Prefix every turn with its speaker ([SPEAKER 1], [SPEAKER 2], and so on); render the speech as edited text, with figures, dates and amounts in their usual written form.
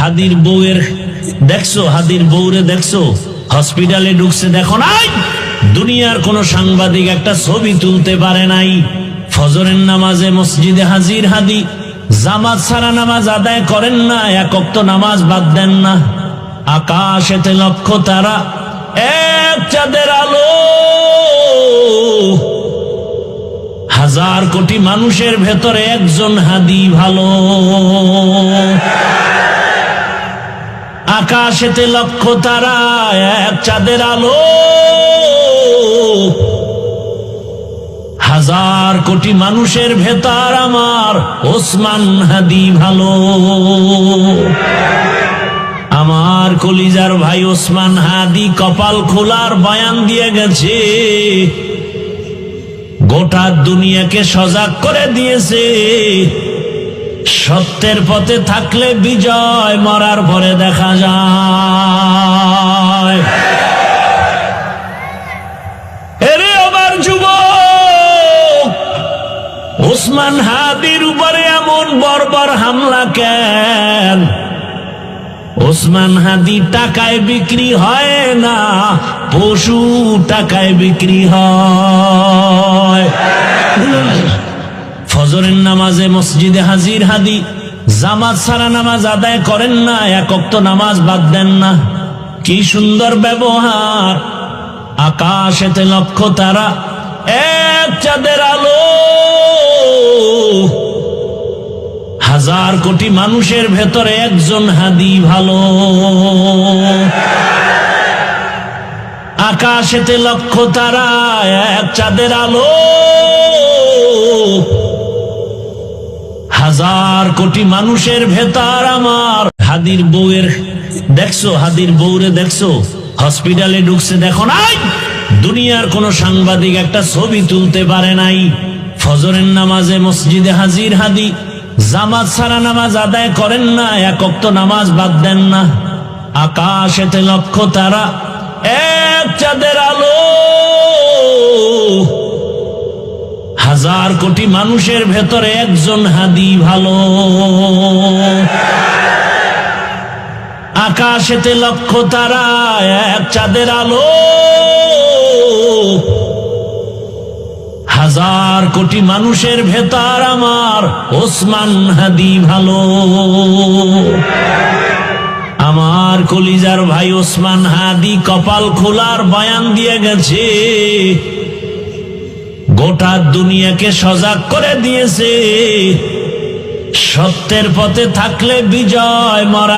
[SPEAKER 1] হাদির বউয়ের দেখছো, হাদির বউরে দেখছো হসপিটালে ঢুকছে, দেখো নাই দুনিয়ার কোন সাংবাদিক একটা ছবি তুলতে পারে নাই। ফজরের নামাজে মসজিদে হাজির হাদি, জামাত ছাড়া নামাজ আদায় করেন না, এক ওয়াক্ত নামাজ বাদ দেন না। আকাশেতে লক্ষ তারা, এক চাঁদের আলো, হাজার কোটি মানুষের ভেতরে একজন হাদি ভালো। আকাশেতে লক্ষ তারা, এক চাঁদের আলো, হাজার কোটি মানুষের ভেতর আমার ওসমান হাদি ভালো। আমার কলিজার ভাই ওসমান হাদি কপাল খোলার বয়ান দিয়ে গেছে, গোটা দুনিয়াকে সজাগ করে দিয়েছে। সত্যের পথে থাকলে বিজয়, মরার পরে দেখা যায়। এরে আমার যুবক, ওসমান হাদির উপরে এমন বর্বর হামলা কেন? ওসমান হাদি টাকায় বিক্রি হয় না, পশু টাকায় বিক্রি হয়। ফজরের নামাজে মসজিদে হাজির হাদি, জামাত ছাড়া নামাজ আদায় করেন না, এক ওয়াক্ত নামাজ বাদ দেন না। কি সুন্দর ব্যবহার! আকাশেতে লক্ষ তারা, এক চাঁদের আলো, হাজার কোটি মানুষের ভেতরে একজন হাদি ভালো। আকাশেতে লক্ষ তারা, এক চাঁদের আলো, হাজার কোটি মানুষের ভেতর আমার হাদির বউয়ের দেখছো, হাদির বউরে দেখছো হসপিটালে ঢুকছে, দেখো নাই দুনিয়ার কোন সাংবাদিক একটা ছবি তুলতে পারে নাই। ফজরের নামাজে মসজিদে হাজির হাদি, জামাত ছাড়া নামাজ আদায় করেন না, এক ওয়াক্ত নামাজ বাদ দেন না। আকাশেতে লক্ষ তারা, এক চাঁদের আলো, হাজার কোটি মানুষের ভেতরে একজন হাদি ভালো। আকাশেতে লক্ষ তারা, এক চাঁদের আলো, হাজার কোটি মানুষের ভেতর আমার ওসমান হাদি ভালো। আমার কলিজার ভাই ওসমান হাদি কপাল খোলার বয়ান দিয়ে গেছে, গোটা দুনিয়াকে সজাগ করে দিয়েছে। সত্যের পথে থাকলে বিজয়, মরা